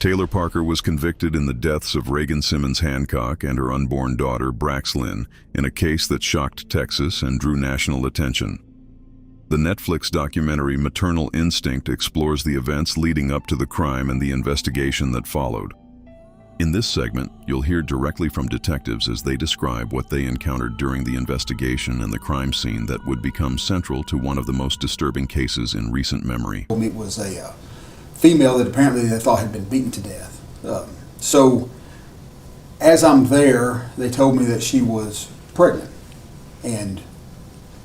Taylor Parker was convicted in the deaths of Reagan Simmons Hancock and her unborn daughter, Braxlyn, in a case that shocked Texas and drew national attention. The Netflix documentary Maternal Instinct explores the events leading up to the crime and the investigation that followed. In this segment, you'll hear directly from detectives as they describe what they encountered during the investigation and the crime scene that would become central to one of the most disturbing cases in recent memory. It was a female that apparently they thought had been beaten to death. So as I'm there, they told me that she was pregnant. And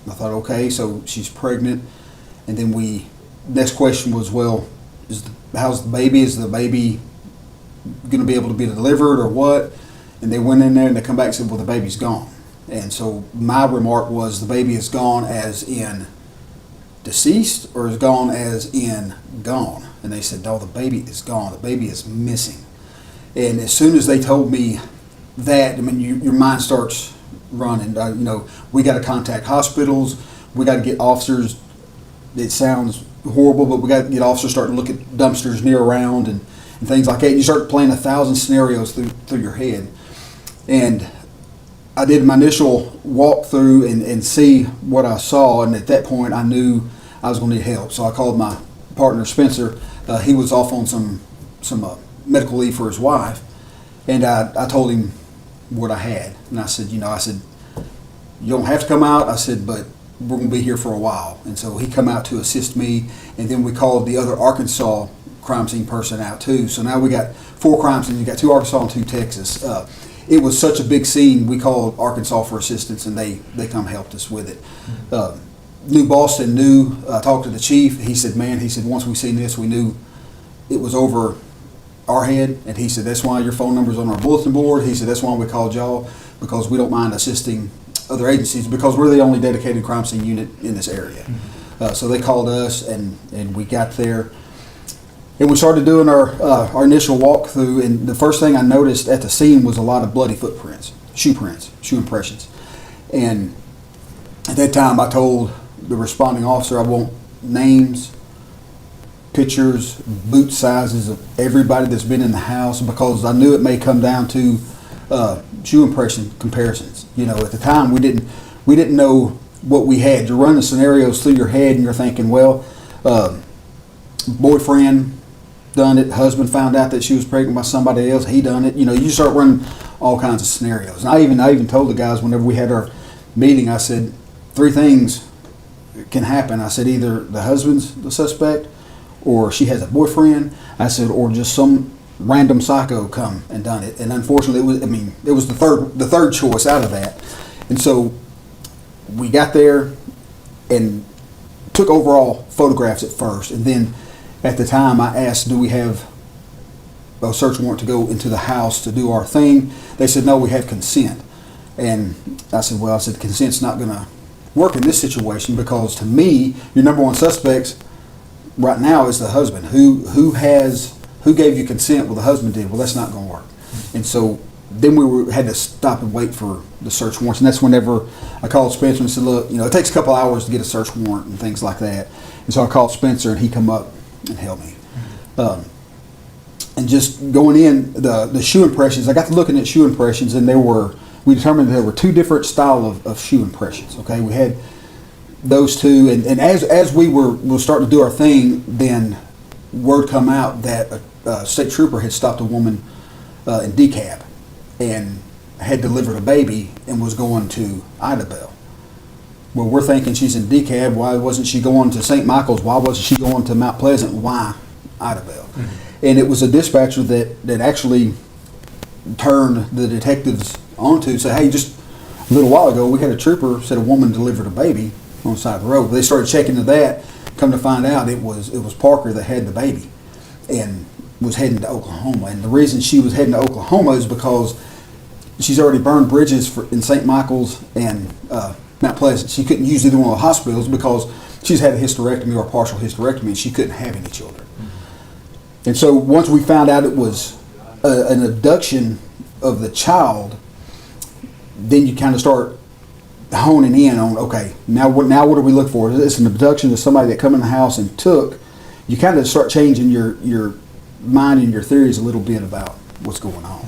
I thought, okay, so she's pregnant. And then next question was, well, how's the baby? Is the baby going to be able to be delivered or what? And they went in there and they come back and said, well, the baby's gone. And so my remark was, the baby is gone as in deceased or is gone as in gone? And they said, no, the baby is gone. The baby is missing. And as soon as they told me that, I mean, your mind starts running. We got to contact hospitals. We got to get officers. It sounds horrible, but we got to get officers starting to look at dumpsters near around and things like that. You start playing 1,000 scenarios through your head. And I did my initial walkthrough and see what I saw, and at that point I knew I was going to need help. So I called my partner Spencer. He was off on some medical leave for his wife, and I told him what I had. And I said, you don't have to come out. I said, but we're going to be here for a while. And so he come out to assist me, and then we called the other Arkansas crime scene person out too. So now we got 4 crime scenes. You got 2 Arkansas and 2 Texas. It was such a big scene. We called Arkansas for assistance, and they come helped us with it. New Boston talked to the chief. He said, once we seen this, we knew it was over our head. And he said, that's why your phone number's on our bulletin board. He said, that's why we called y'all, because we don't mind assisting other agencies, because we're the only dedicated crime scene unit in this area. So they called us, and we got there. And we started doing our initial walkthrough, and the first thing I noticed at the scene was a lot of bloody footprints, shoe impressions. And at that time I told the responding officer I want names, pictures, boot sizes of everybody that's been in the house, because I knew it may come down to shoe impression comparisons. At the time we didn't know what we had. You're running scenarios through your head and you're thinking, well, boyfriend done it, husband found out that she was pregnant by somebody else, he done it. You start running all kinds of scenarios. And I even told the guys whenever we had our meeting, I said 3 things can happen. I said either the husband's the suspect, or she has a boyfriend. I said, or just some random psycho come and done it. And unfortunately it was the third choice out of that. And so we got there and took overall photographs at first, and then at the time I asked, do we have a search warrant to go into the house to do our thing? They said, no, we have consent. And I said, consent's not going to work in this situation, because to me, your number one suspects right now is the husband. Who gave you consent? Well, the husband did. Well, that's not going to work. And so then we had to stop and wait for the search warrants. And that's whenever I called Spencer and said, look, it takes a couple hours to get a search warrant and things like that. And so I called Spencer, and he come up and help me. And just going in, the shoe impressions, I got to looking at shoe impressions, and we determined there were 2 different style of shoe impressions. Okay, we had those 2, and as we were starting to do our thing, then word come out that a state trooper had stopped a woman in DeKalb and had delivered a baby and was going to Idabel. Well, we're thinking she's in DeKalb. Why wasn't she going to St. Michael's? Why wasn't she going to Mount Pleasant? Why Idabel? And it was a dispatcher that actually turned the detectives onto, say, hey, just a little while ago we had a trooper said a woman delivered a baby on the side of the road. They started checking into that. Come to find out, it was Parker that had the baby and was heading to Oklahoma. And the reason she was heading to Oklahoma is because she's already burned bridges in St. Michael's and Mount Pleasant. She couldn't use either one of the hospitals because she's had a hysterectomy or a partial hysterectomy, and she couldn't have any children. And so once we found out it was an abduction of the child, then you kind of start honing in on, okay, now what do we look for? It's an abduction of somebody that come in the house and took. You kind of start changing your mind and your theories a little bit about what's going on.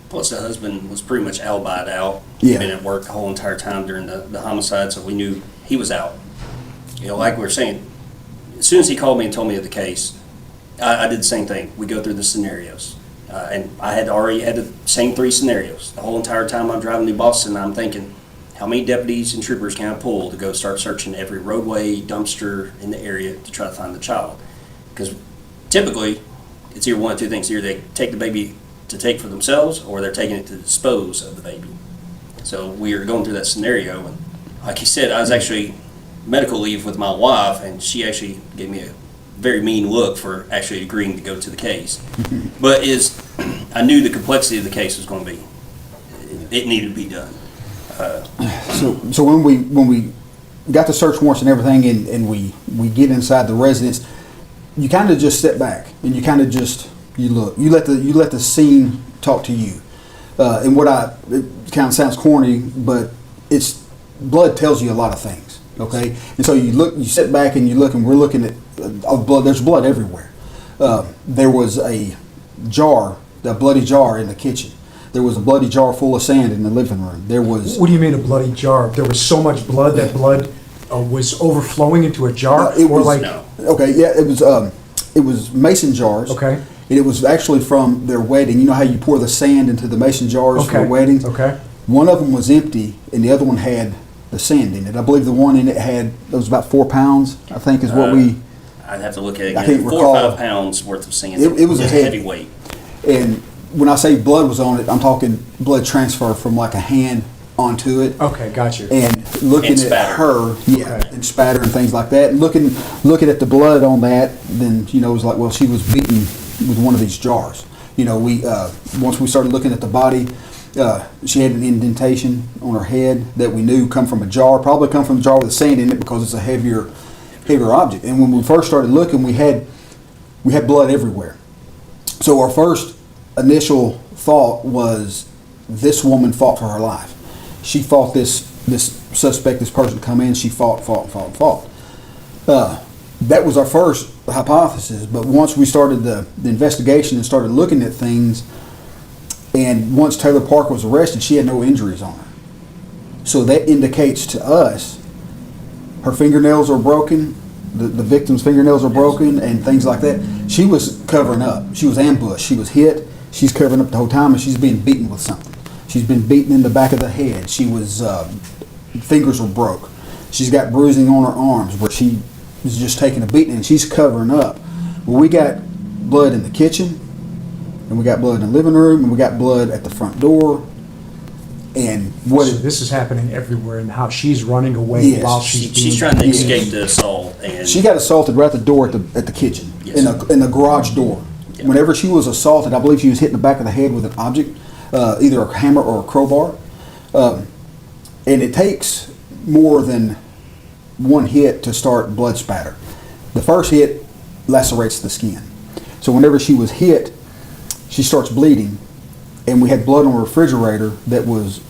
Plus, the husband was pretty much alibied out. Yeah. He'd been at work the whole entire time during the homicide, so we knew he was out. You know, like we were saying, as soon as he called me and told me of the case, I did the same thing. We go through the scenarios. And I had already had the same 3 scenarios. The whole entire time I'm driving to Boston, I'm thinking, how many deputies and troopers can I pull to go start searching every roadway, dumpster in the area to try to find the child? Because typically, it's either one of 2 things. Either they take the baby to take for themselves, or they're taking it to dispose of the baby. So we were going through that scenario, and like you said, I was actually medical leave with my wife, and she actually gave me a very mean look for actually agreeing to go to the case. But I knew the complexity of the case was going to be, it needed to be done. So when we got the search warrants and everything, and we get inside the residence, you kind of just sit back and you kind of just look. You let the scene talk to you. And it kind of sounds corny, but it's blood tells you a lot of things. Okay, and so you sit back and you look, and we're looking at blood. There's blood everywhere. There was a bloody jar in the kitchen. There was a bloody jar full of sand in the living room. There was. What do you mean a bloody jar? There was so much blood that blood was overflowing into a jar, No. Okay, yeah, it was mason jars. Okay. And it was actually from their wedding. You know how you pour the sand into the mason jars for weddings? Okay. One of them was empty, and the other one had the sand in it. I believe the one in it was about 4 pounds, I think is what we. I'd have to look at it I again. can't 4 recall. or 5 pounds worth of sand. It was a heavy weight. And when I say blood was on it, I'm talking blood transfer from like a hand onto it. Okay, got you. And looking And at spatter. her, Okay. and spatter and things like that. And looking at the blood on that, then it was like, well, she was beaten with one of these jars. We once we started looking at the body, she had an indentation on her head that we knew come from a jar, probably come from a jar with sand in it because it's a heavier object. And when we first started looking, we had blood everywhere. So our first initial thought was this woman fought for her life. She fought this suspect, this person to come in. She fought. That was our first hypothesis. But once we started the investigation and started looking at things, and once Taylor Parker was arrested, she had no injuries on her. So that indicates to us her fingernails are broken, the victim's fingernails are broken, and things like that. She was covering up. She was ambushed. She was hit. She's covering up the whole time, and she's being beaten with something. She's been beaten in the back of the head. She was, fingers were broke. She's got bruising on her arms where she was just taking a beating, and she's covering up. Well, we got blood in the kitchen, and we got blood in the living room, and we got blood at the front door. And So this is happening everywhere in the house. She's running away Yes. while she's being She's trying to Yes. escape the assault, and she got assaulted right at the door at the kitchen, Yes. in the garage door. Yeah. Whenever she was assaulted, I believe she was hit in the back of the head with an object, either a hammer or a crowbar. And it takes more than one hit to start blood spatter. The first hit lacerates the skin. So whenever she was hit, she starts bleeding, and we had blood on a refrigerator that was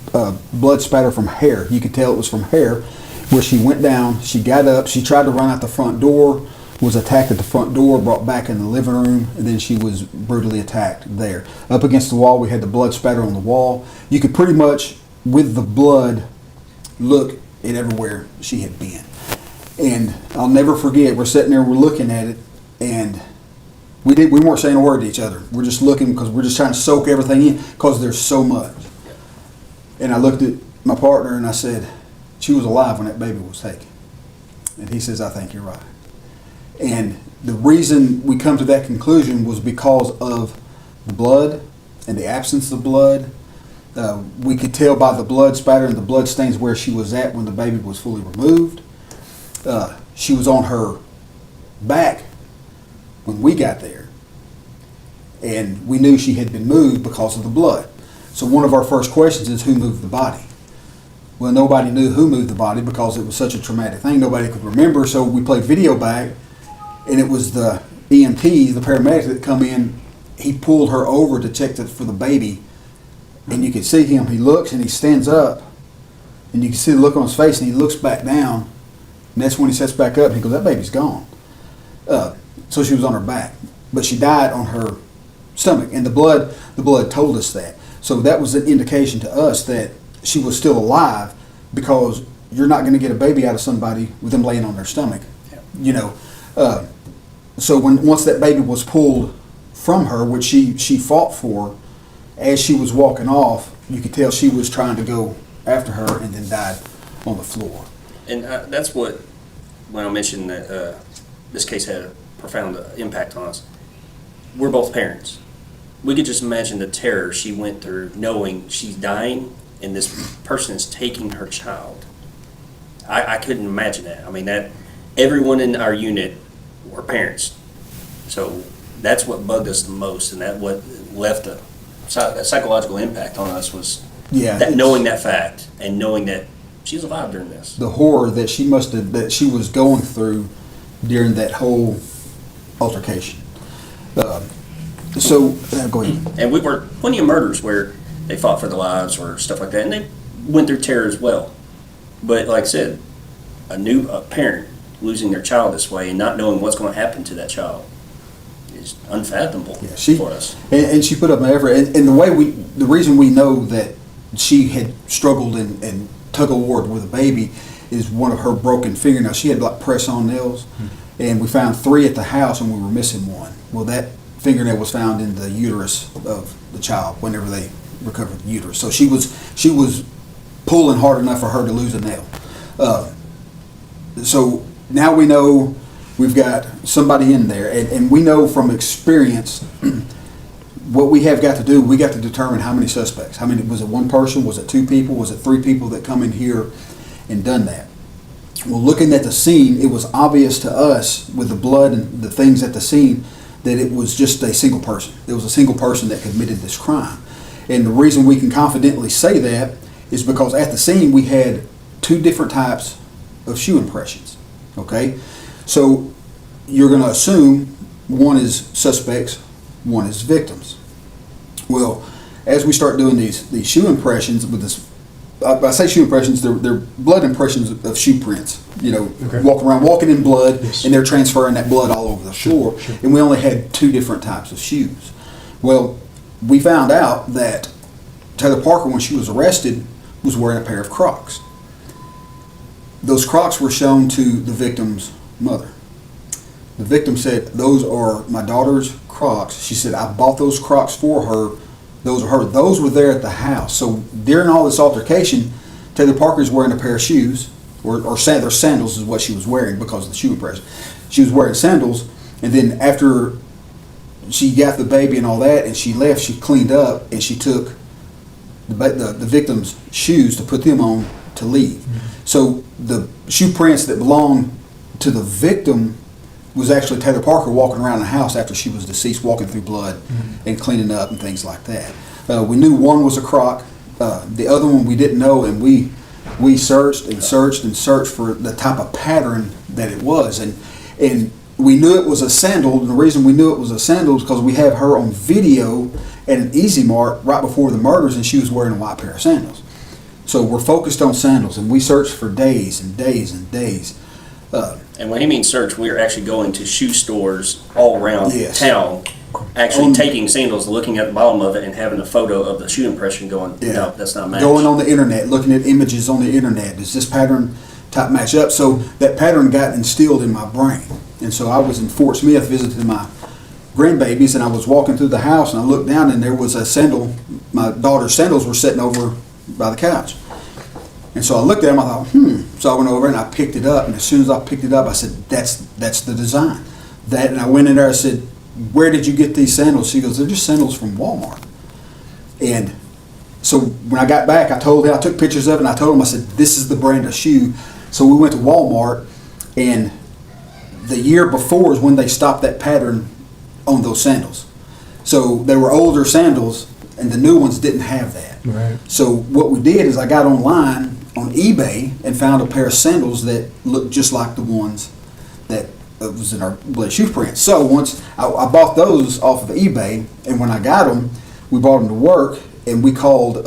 blood spatter from hair. You could tell it was from hair. Where she went down, she got up, she tried to run out the front door, was attacked at the front door, brought back in the living room, and then she was brutally attacked there. Up against the wall, we had the blood spatter on the wall. You could pretty much, with the blood, look at everywhere she had been. And I'll never forget, we're sitting there, we're looking at it, and we weren't saying a word to each other. We're just looking because we're just trying to soak everything in because there's so much. And I looked at my partner and I said, she was alive when that baby was taken. And he says, I think you're right. And the reason we come to that conclusion was because of the blood and the absence of blood. We could tell by the blood spatter and the blood stains where she was at when the baby was fully removed. She was on her back when we got there, and we knew she had been moved because of the blood. So one of our first questions is, who moved the body? Well, nobody knew who moved the body because it was such a traumatic thing. Nobody could remember, so we played video back, and it was the EMT, the paramedic that come in. He pulled her over to check for the baby, and you could see him. He looks and he stands up, and you can see the look on his face, and he looks back down, and that's when he sits back up and he goes, that baby's gone. So she was on her back. but she died on her stomach, and the blood told us that. So that was an indication to us that she was still alive, because you're not going to get a baby out of somebody with them laying on their stomach. Yeah. You know, so once that baby was pulled from her, which she fought for, as she was walking off, you could tell she was trying to go after her, and then died on the floor. And that's what, when I mentioned that this case had a profound impact on us, we're both parents. We could just imagine the terror she went through knowing she's dying and this person is taking her child. I couldn't imagine that. I mean, that everyone in our unit were parents. So that's what bugged us the most, and that what left a psychological impact on us was that knowing that fact and knowing that she's alive during this. The horror that she was going through during that whole altercation. So go ahead. And we were plenty of murders where they fought for their lives or stuff like that, and they went through terror as well. But like I said, a parent losing their child this way and not knowing what's going to happen to that child is unfathomable for us. And she put up an effort, and the reason we know that she had struggled and tug of war with a baby is one of her broken fingernails. She had like press-on nails, and we found 3 at the house, and we were missing one. Well, that fingernail was found in the uterus of the child whenever they recovered the uterus. So she was pulling hard enough for her to lose a nail. So now we know we've got somebody in there, and we know from experience what we have got to do. We got to determine how many suspects. How many? Was it one person? Was it 2 people? Was it 3 people that come in here and done that? Well, looking at the scene, it was obvious to us with the blood and the things at the scene that it was just a single person. It was a single person that committed this crime. And the reason we can confidently say that is because at the scene we had 2 different types of shoe impressions. Okay? So you're going to assume one is suspects, one is victims. Well, as we start doing these shoe impressions with this, I say shoe impressions, they're blood impressions of shoe prints. You know, walking in blood, and they're transferring that blood all over the floor. Sure. And we only had 2 different types of shoes. Well, we found out that Taylor Parker, when she was arrested, was wearing a pair of Crocs. Those Crocs were shown to the victim's mother. The victim said, "Those are my daughter's Crocs." She said, "I bought those Crocs for her. Those are her." Those were there at the house. So during all this altercation, Taylor Parker's wearing a pair of shoes, or sandals is what she was wearing because of the shoe impression. She was wearing sandals, and then after she got the baby and all that, and she left, she cleaned up, and she took the victim's shoes to put them on to leave. Mm-hmm. So the shoe prints that belonged to the victim was actually Taylor Parker walking around the house after she was deceased, walking through blood and cleaning up and things like that. We knew one was a Croc. The other one we didn't know, and we searched and searched and searched for the type of pattern that it was. And we knew it was a sandal. And the reason we knew it was a sandal is because we have her on video at an Easy Mart right before the murders, and she was wearing a white pair of sandals. So we're focused on sandals, and we searched for days and days and days. And when he means search, we are actually going to shoe stores all around town, actually On- taking sandals, looking at the bottom of it, and having a photo of the shoe impression going, no, that's not matched. Going on the internet, looking at images on the internet. Does this pattern type match up? So that pattern got instilled in my brain. And so I was in Fort Smith visiting my grandbabies, and I was walking through the house, and I looked down, and there was a sandal. My daughter's sandals were sitting over by the couch. And so I looked at them, I thought, So I went over and I picked it up, and as soon as I picked it up, I said, that's the design. And I went in there, I said, "Where did you get these sandals?" She goes, "They're just sandals from Walmart." And so when I got back, I took pictures of it, and I told him, I said, "This is the brand of shoe." So we went to Walmart, and the year before is when they stopped that pattern on those sandals. So they were older sandals, and the new ones didn't have that. Right. So what we did is I got online on eBay and found a pair of sandals that looked just like the ones that was in our blood shoe print. So once I bought those off of eBay, and when I got them, we brought them to work, and we called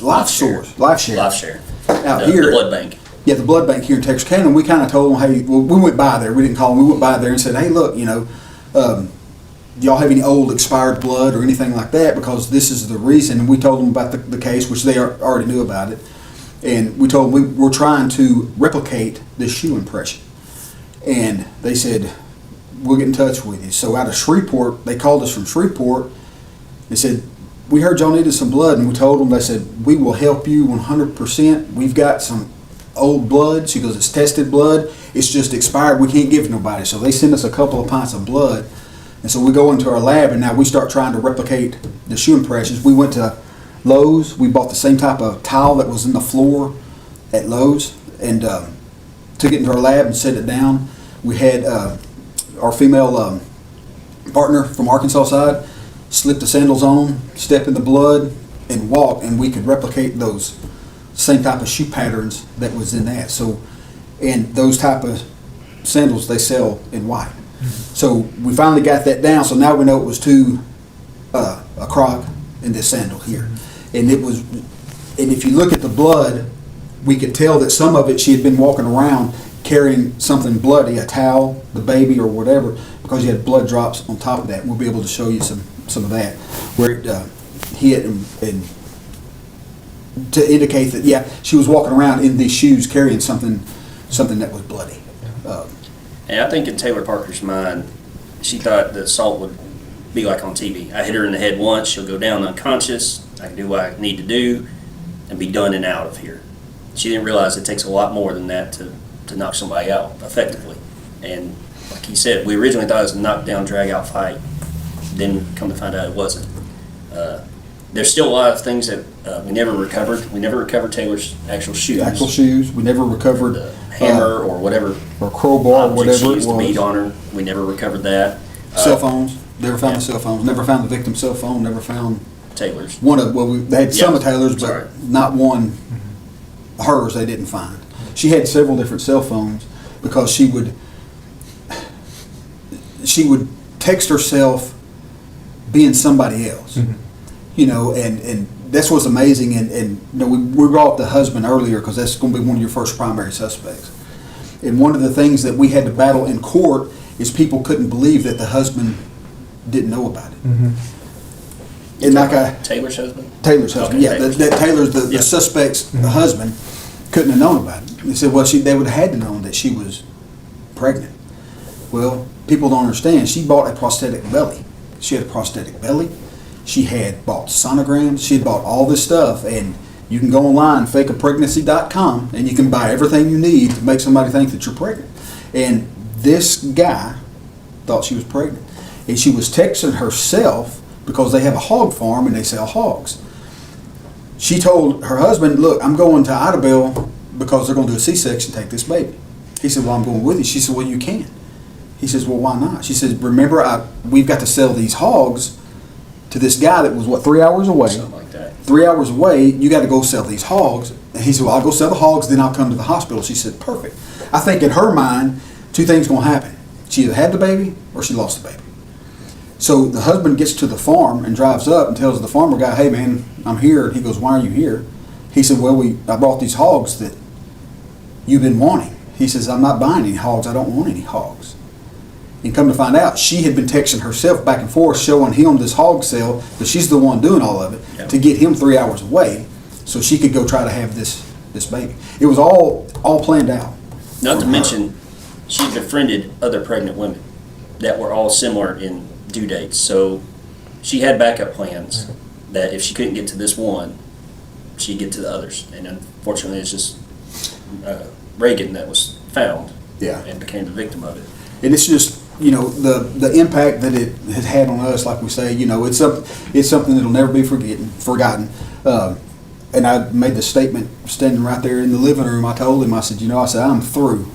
LifeShare out here. The blood bank. Yeah, the blood bank here in Texarkana. And we kind of told them, hey, well, we went by there. We didn't call them. We went by there and said, hey, look, do y'all have any old expired blood or anything like that? Because this is the reason. And we told them about the case, which they already knew about it. And we told them we're trying to replicate this shoe impression. And they said, we'll get in touch with you. So out of Shreveport, they called us from Shreveport. They said, we heard y'all needed some blood. And we told them, they said, we will help you 100%. We've got some old blood. She goes, it's tested blood. It's just expired. We can't give it to nobody. So they send us a couple of pints of blood. And so we go into our lab, and now we start trying to replicate the shoe impressions. We went to Lowe's. We bought the same type of tile that was in the floor at Lowe's and took it into our lab and set it down. We had our female partner from Arkansas side slip the sandals on, step in the blood, and walk, and we could replicate those same type of shoe patterns that was in that. So, and those type of sandals they sell in white. So we finally got that down. So now we know it was a croc in this sandal here, and it was. And if you look at the blood, we could tell that some of it she had been walking around carrying something bloody, a towel, the baby, or whatever, because you had blood drops on top of that. We'll be able to show you some of that where it hit and to indicate that she was walking around in these shoes carrying something that was bloody. And I think in Taylor Parker's mind, she thought the assault would be like on TV. I hit her in the head once, she'll go down unconscious, I can do what I need to do, and be done and out of here. She didn't realize it takes a lot more than that to knock somebody out effectively. And like he said, we originally thought it was a knockdown, drag-out fight. Then come to find out it wasn't. There's still a lot of things that we never recovered. We never recovered Taylor's actual shoes. We never recovered the hammer or whatever, or crowbar, object she whatever it used was. to beat on her. We never recovered that. Cell phones. Never found the cell phones. Never found the victim's cell phone. Never found Taylor's. they had some of Taylor's, but Sorry. not one. Hers they didn't find. She had several different cell phones because she would text herself being somebody else. And that's what's amazing. And we brought up the husband earlier because that's going to be one of your first primary suspects. And one of the things that we had to battle in court is people couldn't believe that the husband didn't know about it. And Taylor's husband? Taylor's husband, Okay, Taylor's. that Taylor's the suspect's husband couldn't have known about it. They said, well, they would have had to know that she was pregnant. Well, people don't understand. She bought a prosthetic belly. She had a prosthetic belly. She had bought sonograms. She had bought all this stuff. And you can go online, fakeapregnancy.com, and you can buy everything you need to make somebody think that you're pregnant. And this guy thought she was pregnant. And she was texting herself because they have a hog farm and they sell hogs. She told her husband, look, I'm going to Idabel because they're going to do a C-section, take this baby. He said, well, I'm going with you. She said, well, you can't. He says, well, why not? She says, remember, we've got to sell these hogs to this guy that was, 3 hours away? Something like that. 3 hours away, you got to go sell these hogs. And he said, well, I'll go sell the hogs, then I'll come to the hospital. She said, perfect. I think in her mind, two things going to happen. She either had the baby or she lost the baby. So the husband gets to the farm and drives up and tells the farmer guy, hey, man, I'm here. He goes, why are you here? He said, well, I bought these hogs that you've been wanting. He says, I'm not buying any hogs. I don't want any hogs. And come to find out, she had been texting herself back and forth, showing him this hog sale, but she's the one doing all of it, to get him 3 hours away so she could go try to have this baby. It was all planned out. Not to mention, she befriended other pregnant women that were all similar in due dates. So she had backup plans that if she couldn't get to this one, she'd get to the others. And unfortunately, it's just Reagan that was found and became the victim of it. And it's just, the impact that it has had on us, like we say, it's something that'll never be forgotten. And I made the statement standing right there in the living room. I told him, I said, I'm through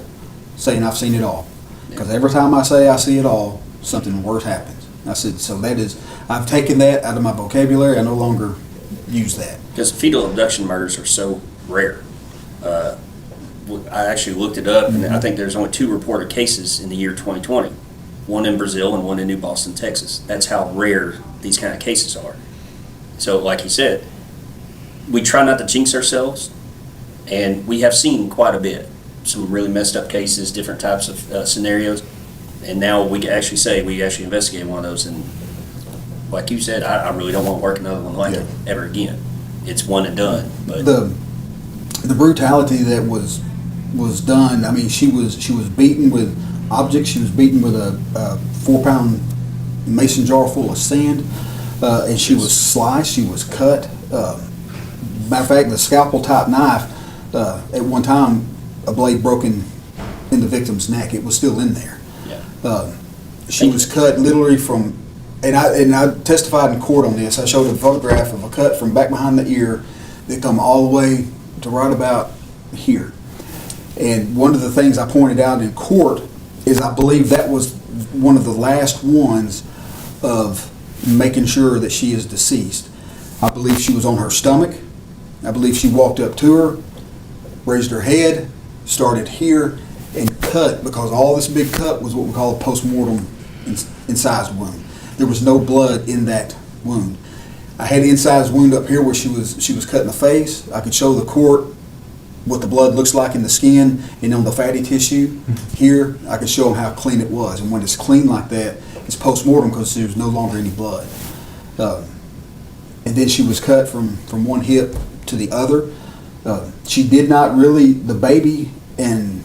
saying I've seen it all. Because every time I say I see it all, something worse happens. I said, so I've taken that out of my vocabulary. I no longer use that. Because fetal abduction murders are so rare. I actually looked it up, and I think there's only 2 reported cases in the year 2020. One in Brazil and one in New Boston, Texas. That's how rare these kind of cases are. So, like he said, we try not to jinx ourselves, and we have seen quite a bit. Some really messed up cases, different types of scenarios. And now we actually say, we actually investigated one of those, and like you said, I really don't want to work another one like it ever again. It's one and done, but. The brutality that was done, I mean, she was beaten with objects. She was beaten with a 4-pound mason jar full of sand, and she was sliced, she was cut. Matter of fact, the scalpel type knife, at one time, a blade broke in the victim's neck. It was still in there. Yeah. She was cut literally from, and I testified in court on this. I showed a photograph of a cut from back behind the ear that come all the way to right about here. And one of the things I pointed out in court is I believe that was one of the last ones of making sure that she is deceased. I believe she was on her stomach. I believe she walked up to her, raised her head, started here, and cut, because all this big cut was what we call a post-mortem incised wound. There was no blood in that wound. I had the incised wound up here where she was cut in the face. I could show the court what the blood looks like in the skin and on the fatty tissue. Here, I could show them how clean it was. And when it's clean like that, it's post-mortem because there's no longer any blood. And then she was cut from one hip to the other. She did not really, the baby and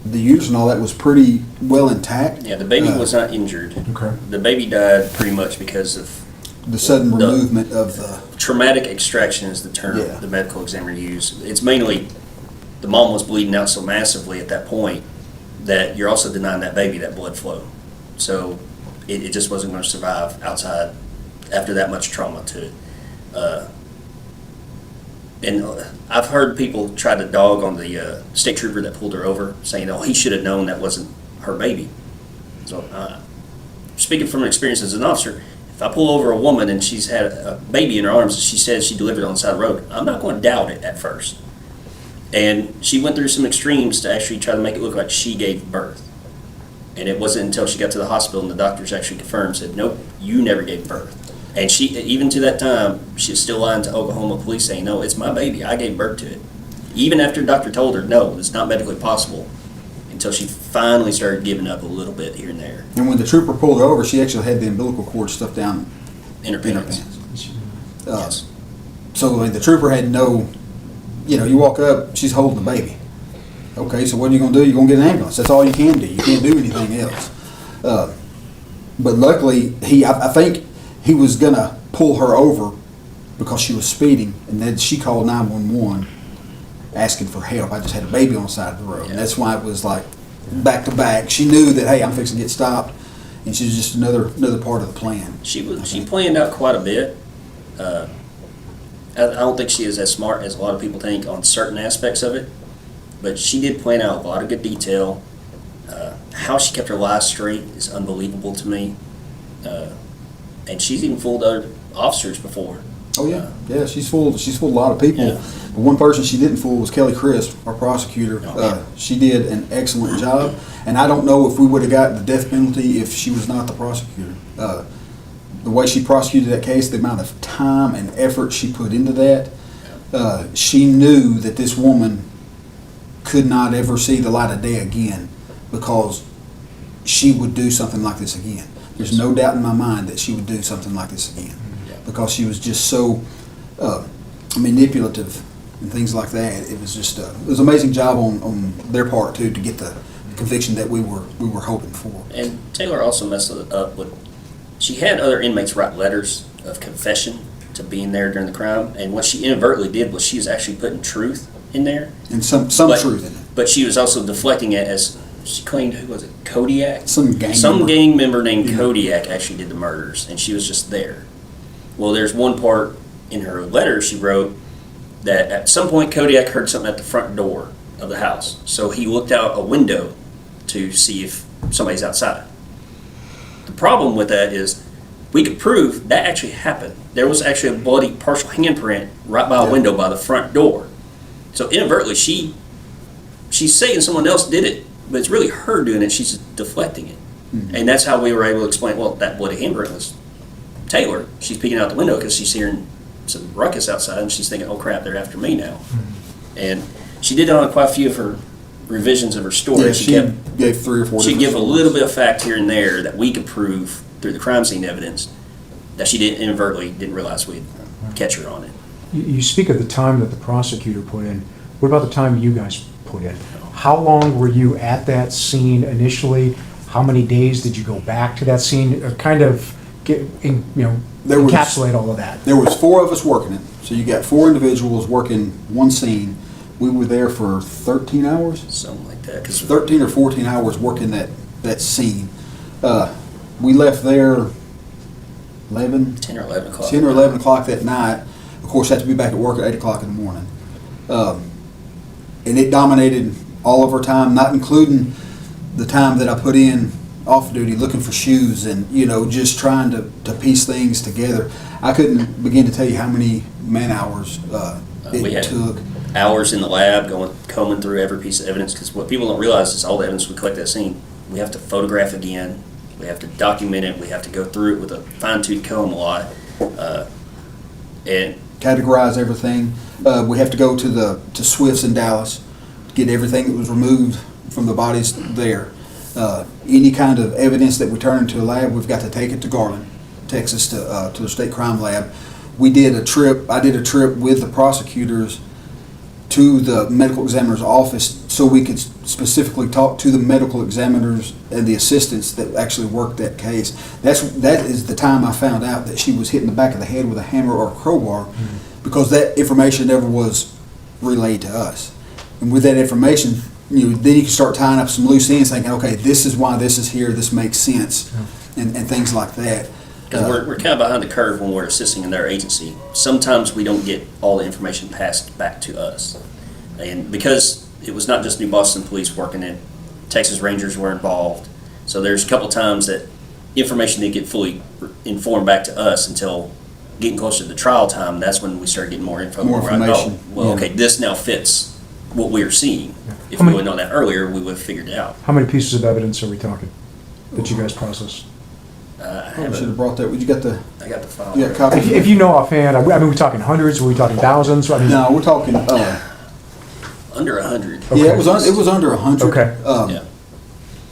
the uterus and all that was pretty well intact. Yeah, the baby was not injured. Okay. The baby died pretty much because of the sudden removement of the... Traumatic extraction is the term the medical examiner used. It's mainly, the mom was bleeding out so massively at that point that you're also denying that baby that blood flow. So it just wasn't going to survive outside after that much trauma to it. And I've heard people try to dog on the state trooper that pulled her over, saying, oh, he should have known that wasn't her baby. So speaking from experience as an officer, if I pull over a woman and she's had a baby in her arms and she says she delivered on the side of the road, I'm not going to doubt it at first. And she went through some extremes to actually try to make it look like she gave birth. And it wasn't until she got to the hospital and the doctors actually confirmed, said, nope, you never gave birth. And she, even to that time, she's still lying to Oklahoma police saying, no, it's my baby, I gave birth to it. Even after the doctor told her, no, it's not medically possible, until she finally started giving up a little bit here and there. And when the trooper pulled her over, she actually had the umbilical cord stuffed down In her pants. Yes. So I mean, the trooper had no, you walk up, she's holding the baby. Okay, so what are you going to do? You're going to get an ambulance. That's all you can do. You can't do anything else. But luckily, I think he was going to pull her over because she was speeding, and then she called 911 asking for help. I just had a baby on the side of the road. And that's why it was like back to back. She knew that, hey, I'm fixing to get stopped, and she's just another part of the plan. She planned out quite a bit. I don't think she is as smart as a lot of people think on certain aspects of it, but she did plan out a lot of good detail. How she kept her lies straight is unbelievable to me. And she's even fooled other officers before. Oh yeah, she's fooled a lot of people. Yeah. But one person she didn't fool was Kelly Crisp, our prosecutor. She did an excellent job, and I don't know if we would have gotten the death penalty if she was not the prosecutor. The way she prosecuted that case, the amount of time and effort she put into that, she knew that this woman could not ever see the light of day again because she would do something like this again. There's no doubt in my mind that she would do something like this again because she was just so manipulative and things like that. It was just it was an amazing job on their part too to get the conviction that we were hoping for. And Taylor also messed it up with, she had other inmates write letters of confession to being there during the crime, and what she inadvertently did was she was actually putting truth in there. And some truth in it. But she was also deflecting it as she claimed, who was it, Kodiak? Some gang member named Kodiak actually did the murders, and she was just there. Well, there's one part in her letter she wrote that at some point Kodiak heard something at the front door of the house. So he looked out a window to see if somebody's outside. The problem with that is we could prove that actually happened. There was actually a bloody partial handprint right by a window by the front door. So inadvertently she's saying someone else did it, but it's really her doing it. She's just deflecting it. Mm-hmm. And that's how we were able to explain, well, that bloody handprint was Taylor. She's peeking out the window because she's hearing some ruckus outside and she's thinking, oh crap, they're after me now. Mm-hmm. And she did it on quite a few of her revisions of her story, Yeah, she she kept gave 3 or 4 she'd different give a stories. little bit of fact here and there that we could prove through the crime scene evidence that she inadvertently didn't realize we'd catch her on it. You speak of the time that the prosecutor put in. What about the time you guys put in? How long were you at that scene initially? How many days did you go back to that scene? Kind of There was- encapsulate all of that. There was 4 of us working it, so you got 4 individuals working one scene. We were there for 13 hours, Something like that. 'Cause 13 or 14 hours working that scene. We left there 11, 10 or 11 o'clock. 10 or 11 o'clock that night. Of course, had to be back at work at 8 o'clock in the morning. And it dominated all of our time, not including the time that I put in off duty looking for shoes and, just trying to piece things together. I couldn't begin to tell you how many man hours We it had took. hours in the lab combing through every piece of evidence, because what people don't realize is all the evidence we collect at that scene, we have to photograph again, we have to document it, we have to go through it with a fine-tooth comb a lot. And Categorize everything. We have to go to Swift's in Dallas, get everything that was removed from the bodies there. Any kind of evidence that we turn into a lab, we've got to take it to Garland, Texas, to the state crime lab. I did a trip with the prosecutors to the medical examiner's office so we could specifically talk to the medical examiners and the assistants that actually worked that case. That is the time I found out that she was hit in the back of the head with a hammer or a crowbar, because that information never was relayed to us. And with that information, then you can start tying up some loose ends, thinking, okay, this is why this is here, this makes sense, and things like that. because we're kind of behind the curve when we're assisting in their agency. Sometimes we don't get all the information passed back to us. And because it was not just New Boston Police working it, Texas Rangers were involved. So there's a couple times that information didn't get fully informed back to us until getting closer to the trial time. That's when we started getting more info. More We're like, information, oh, well, yeah. okay, this now fits what we were seeing. If How we many- would have known that earlier, we would have figured it out. How many pieces of evidence are we talking that you guys processed? I Probably should have brought that. You got the I got the file. you got a copy? If you know offhand, I mean, we're talking hundreds, are we talking thousands? I mean, No, we're talking. Under 100. Yeah, it was under 100. Okay. Yeah.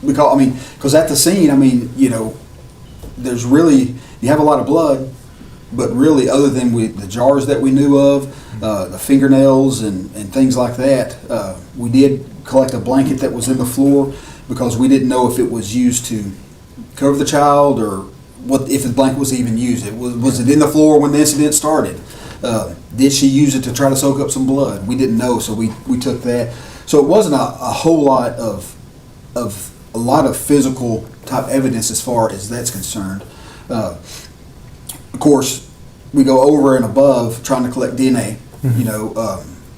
Because at the scene, there's really, you have a lot of blood, but really, other than the jars that we knew of, the fingernails and things like that, we did collect a blanket that was in the floor because we didn't know if it was used to cover the child or what, if the blanket was even used. Was it in the floor when the incident started? Did she use it to try to soak up some blood? We didn't know, so we took that. So it wasn't a whole lot of a lot of physical type evidence as far as that's concerned. Of course, we go over and above trying to collect DNA.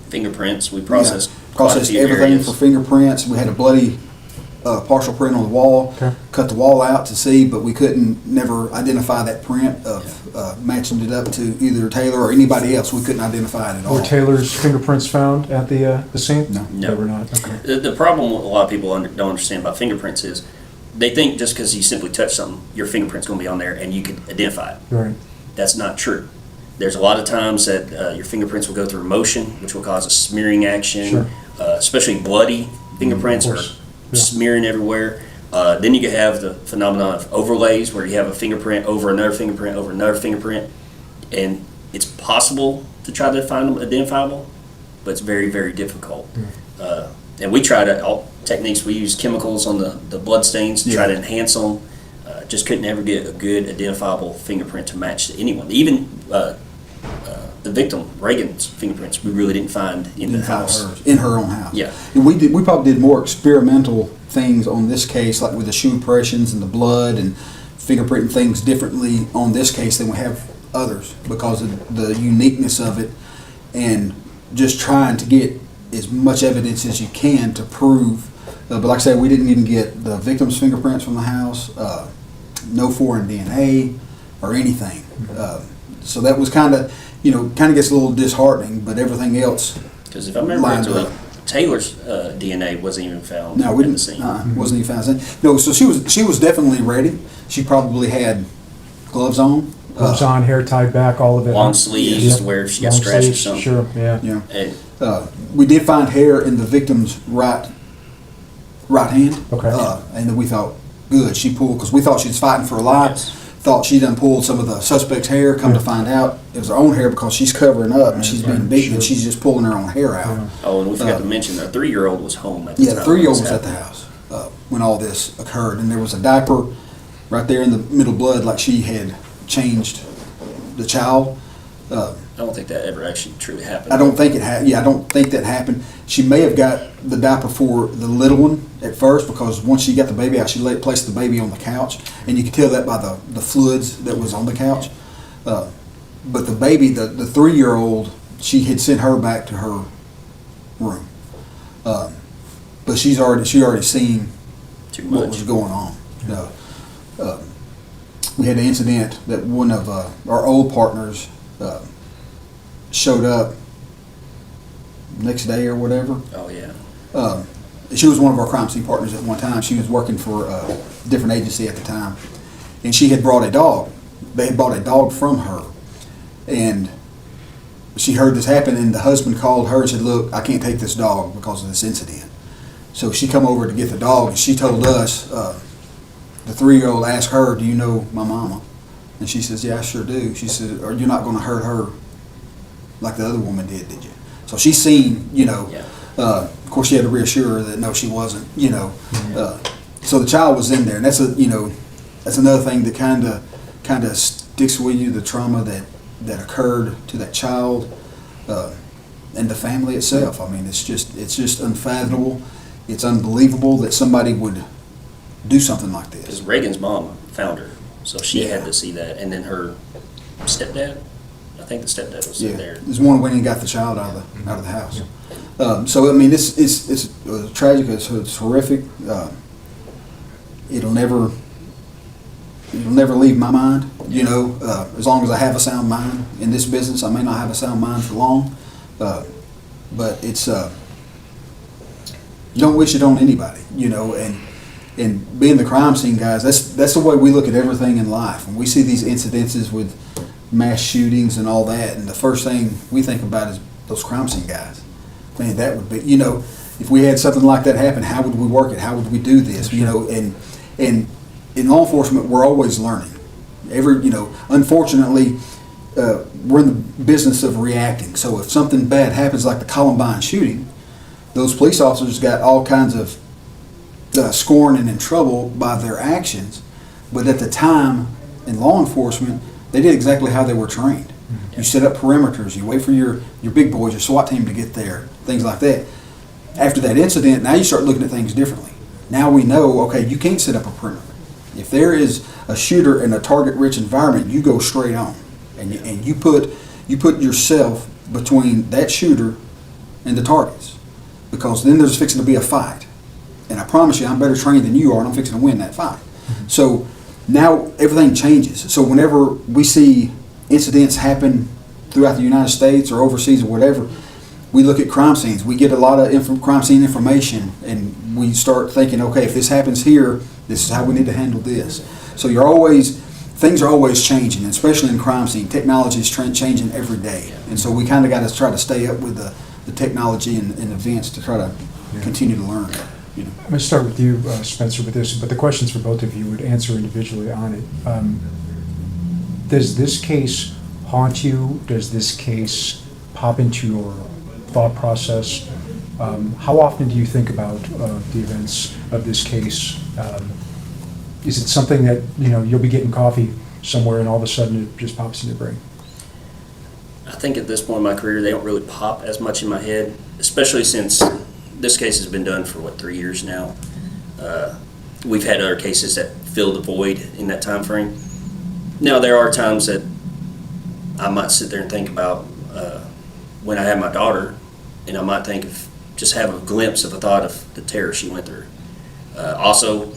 Fingerprints, we processed quite a Processed few everything areas. for fingerprints. We had a bloody partial print on the wall. Okay. Cut the wall out to see, but we couldn't never identify that print of matching it up to either Taylor or anybody else. We couldn't identify it at all. were Taylor's fingerprints found at the scene? No. No. They were not, okay. The problem a lot of people don't understand about fingerprints is they think just because you simply touch something, your fingerprint's going to be on there and you can identify it. Right. That's not true. There's a lot of times that your fingerprints will go through motion, which will cause a smearing action, Sure. Especially bloody fingerprints Of are course. Yeah. smearing everywhere. Then you can have the phenomenon of overlays where you have a fingerprint over another fingerprint over another fingerprint, and it's possible to try to find them identifiable, but it's very, very difficult. And we tried all techniques. We use chemicals on the blood stains to try to enhance them. Just couldn't ever get a good identifiable fingerprint to match to anyone. Even the victim, Reagan's fingerprints, we really didn't find in the house. In her own house. Yeah. And we probably did more experimental things on this case, like with the shoe impressions and the blood and fingerprinting things differently on this case than we have others because of the uniqueness of it and just trying to get as much evidence as you can to prove. But like I said, we didn't even get the victim's fingerprints from the house, no foreign DNA or anything. So that was kind of gets a little disheartening, but everything else. Because if I remember lined correctly, up. Taylor's DNA wasn't even found No, we at the didn't. scene. Wasn't even found. No, so she was definitely ready. She probably had gloves on. Gloves on, hair tied back, all of it. Long sleeves Yep. to where if she got Long scratched or sleeves, something. Sure, yeah. Yeah. And We did find hair in the victim's right right hand. Okay. And then we thought, good, she pulled, because we thought she was fighting for her life. Yes. Thought she done pulled some of the suspect's hair, come to find out it was her own hair because she's covering up and she's being beaten and she's just pulling her own hair out. Oh, and we forgot to mention, our 3-year-old was home at the Yeah, time. the 3-year-old this was at the happened. house when all this occurred, and there was a diaper right there in the middle blood, like she had changed the child. I don't think that ever actually truly happened. I don't think it happened. Yeah, I don't think that happened. She may have got the diaper for the little one at first, because once she got the baby out, she placed the baby on the couch, and you could tell that by the fluids that was on the couch. But the baby, the 3-year-old, she had sent her back to her room. But she already seen Too what much. was going on. We had an incident that one of our old partners showed up next day or whatever. Oh, yeah. She was one of our crime scene partners at one time. She was working for a different agency at the time, and she had brought a dog. They had bought a dog from her, and she heard this happen, and the husband called her and said, "Look, I can't take this dog because of this incident." So she come over to get the dog, and she told us, the 3-year-old asked her, "Do you know my mama?" And she says, "Yeah, I sure do." She said, "Are you not going to hurt her like the other woman did you?" So she's seen, Yeah. Of course, she had to reassure her that no, she wasn't, So the child was in there, and that's that's another thing that kind of sticks with you, the trauma that occurred to that child and the family itself. I mean, it's just unfathomable. It's unbelievable that somebody would do something like Because this. Reagan's mom found her, so she Yeah. had to see that. And then her stepdad, I think the stepdad was Yeah, there. there's one went and got the child out of the house. So I mean, it's tragic. It's horrific. It'll never leave my mind. As long as I have a sound mind in this business, I may not have a sound mind for long, but it's you don't wish it on anybody. And being the crime scene guys, that's the way we look at everything in life. When we see these incidences with mass shootings and all that, and the first thing we think about is those crime scene guys. Man, that would be, if we had something like that happen, how would we work it? How would we do this? And in law enforcement, we're always learning. Unfortunately, we're in the business of reacting. So if something bad happens, like the Columbine shooting, those police officers got all kinds of scorn and in trouble by their actions. But at the time, in law enforcement, they did exactly how they were trained. You set up perimeters, you wait for your big boys, your SWAT team to get there, things like that. After that incident, now you start looking at things differently. Now we know, okay, you can't set up a perimeter. If there is a shooter in a target-rich environment, you go straight on, and you put yourself between that shooter and the targets, because then there's fixing to be a fight. And I promise you, I'm better trained than you are, and I'm fixing to win that fight. So now everything changes. So whenever we see incidents happen throughout the United States or overseas or whatever, we look at crime scenes. We get a lot of crime scene information, and we start thinking, okay, if this happens here, this is how we need to handle this. So things are always changing, especially in crime scene. Technology is changing every day, and so we kind of got to try to stay up with the technology and events to try to continue to learn. I'm going to start with you, Spencer, with this, but the questions for both of you would answer individually on it. Does this case haunt you? Does this case pop into your thought process? How often do you think about the events of this case? Is it something that you'll be getting coffee somewhere and all of a sudden it just pops in your brain? I think at this point in my career, they don't really pop as much in my head, especially since this case has been done for, 3 years now. We've had other cases that fill the void in that time frame. Now, there are times that I might sit there and think about when I had my daughter, and I might think of just have a glimpse of a thought of the terror she went through. Also,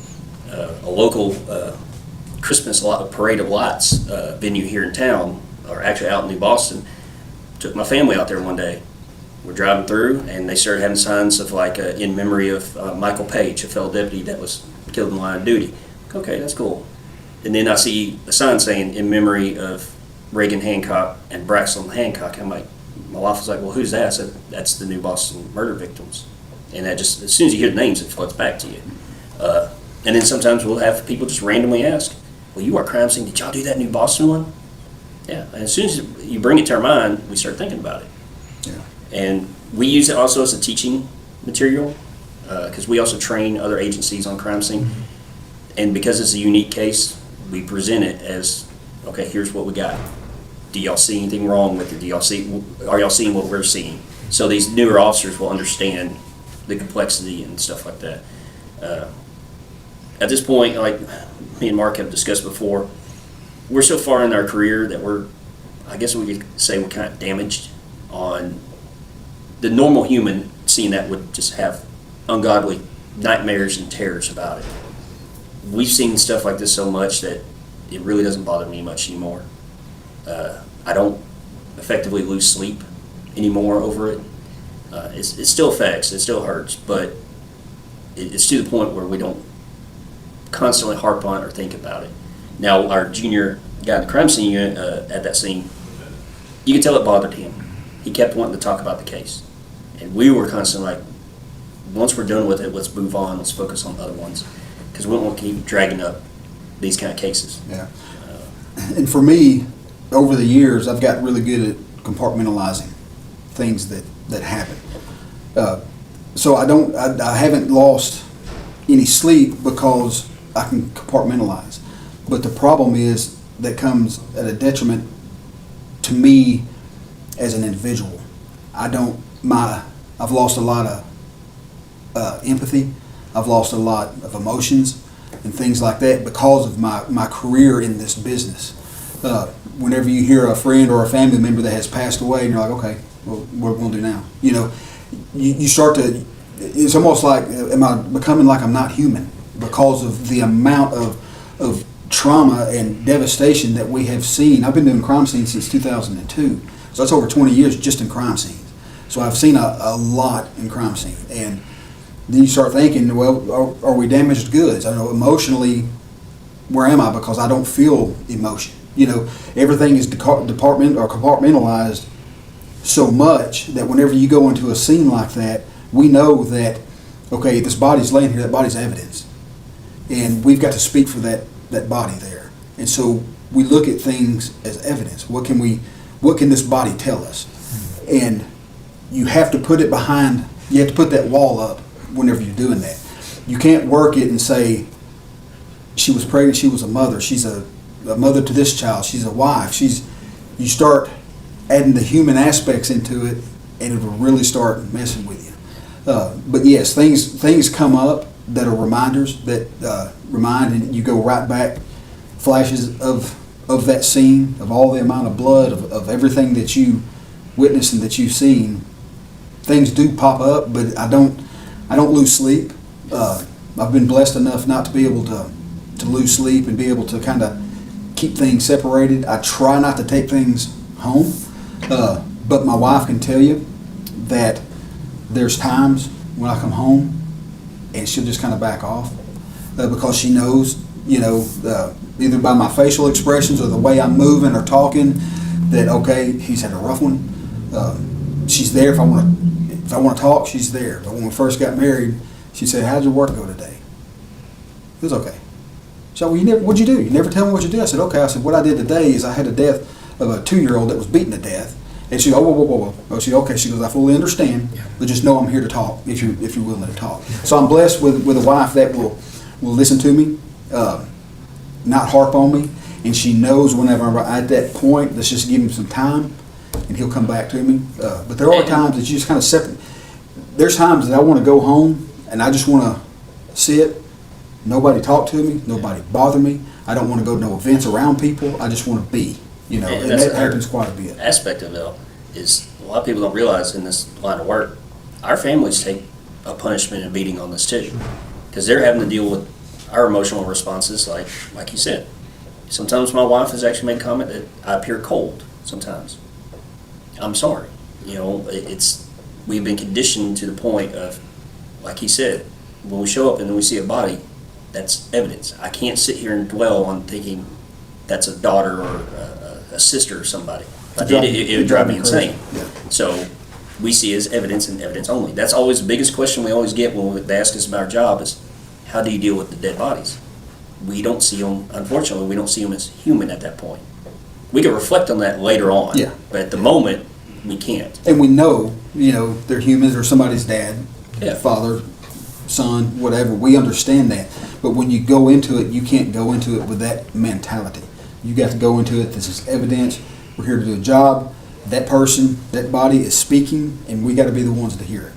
a local Christmas parade of lights venue here in town, or actually out in New Boston, took my family out there one day. We're driving through, and they started having signs of in memory of Michael Page, a fellow deputy that was killed in the line of duty. Okay, that's cool. And then I see a sign saying in memory of Reagan Hancock and Braxton Hancock. I'm like, my wife was like, well, who's that? I said, that's the New Boston murder victims. And that just, as soon as you hear the names, it floats back to you. And then sometimes we'll have people just randomly ask, well, you are crime scene, did y'all do that new Boston one? Yeah, and as soon as you bring it to our mind, we start thinking about it. Yeah. And we use it also as a teaching material, because we also train other agencies on crime scene. And because it's a unique case, we present it as, okay, here's what we got. Do y'all see anything wrong with it? Are y'all seeing what we're seeing? So these newer officers will understand the complexity and stuff like that. At this point, like me and Mark have discussed before, we're so far in our career that I guess we could say we're kind of damaged on the normal human seeing that would just have ungodly nightmares and terrors about it. We've seen stuff like this so much that it really doesn't bother me much anymore. I don't effectively lose sleep anymore over it. It still affects, it still hurts, but it's to the point where we don't constantly harp on it or think about it. Now, our junior guy in the crime scene unit at that scene, you could tell it bothered him. He kept wanting to talk about the case. And we were constantly like, once we're done with it, let's move on, let's focus on other ones. Because we don't want to keep dragging up these kind of cases. Yeah. And for me, over the years, I've gotten really good at compartmentalizing things that happen. So I haven't lost any sleep because I can compartmentalize. But the problem is that comes at a detriment to me as an individual. I've lost a lot of empathy. I've lost a lot of emotions and things like that because of my career in this business. Whenever you hear a friend or a family member that has passed away, and you're like, okay, well, what are we going to do now? You know, you start to, it's almost like, am I becoming like I'm not human because of the amount of trauma and devastation that we have seen. I've been doing crime scenes since 2002, so that's over 20 years just in crime scenes. So I've seen a lot in crime scene, and then you start thinking, well, are we damaged goods? I know emotionally, where am I? Because I don't feel emotion. You know, everything is compartmentalized so much that whenever you go into a scene like that, we know that, okay, this body's laying here, that body's evidence. And we've got to speak for that body there. And so we look at things as evidence. What can this body tell us? And you have to put it behind, you have to put that wall up whenever you're doing that. You can't work it and say, she was pregnant, she was a mother, she's a mother to this child, she's a wife, you start adding the human aspects into it, and it will really start messing with you. But yes, things come up that are reminders that remind, and you go right back, flashes of that scene, of all the amount of blood, of everything that you witnessed and that you've seen. Things do pop up, but I don't lose sleep. I've been blessed enough not to be able to lose sleep and be able to kind of keep things separated. I try not to take things home, but my wife can tell you that there's times when I come home and she'll just kind of back off because she knows, you know, either by my facial expressions or the way I'm moving or talking, that okay, he's had a rough one. She's there if I want to talk. She's there. But when we first got married, she said, "How'd your work go today?" It was okay. So, well, what'd you do? You never tell me what you did. I said, okay. I said, what I did today is I had a death of a 2-year-old that was beaten to death. And she goes, whoa. Oh, she, okay. She goes, I fully understand, but just know I'm here to talk if you're willing to talk. So I'm blessed with a wife that will listen to me, not harp on me, and she knows whenever I'm at that point, let's just give him some time, and he'll come back to me. But there are times that you just kind of separate. There's times that I want to go home and I just want to sit. Nobody talk to me. Nobody bother me. I don't want to go to no events around people. I just want to be, you know, and that happens quite a bit. Aspect of it is a lot of people don't realize in this line of work, our families take a punishment and beating on this too, because they're having to deal with our emotional responses, like you said. Sometimes my wife has actually made a comment that I appear cold sometimes. I'm sorry. You know, we've been conditioned to the point of, like he said, when we show up and then we see a body, that's evidence. I can't sit here and dwell on thinking that's a daughter or a sister or somebody. If I did, it would drive me insane. Yeah. So we see as evidence and evidence only. That's always the biggest question we always get when they ask us about our job is, how do you deal with the dead bodies? We don't see them, unfortunately, we don't see them as human at that point. We can reflect on that later on. Yeah. But at the moment, we can't. And we know, they're humans or somebody's dad, Yeah. father, son, whatever. We understand that. But when you go into it, you can't go into it with that mentality. You got to go into it, this is evidence, we're here to do a job. That person, that body is speaking, and we got to be the ones to hear it.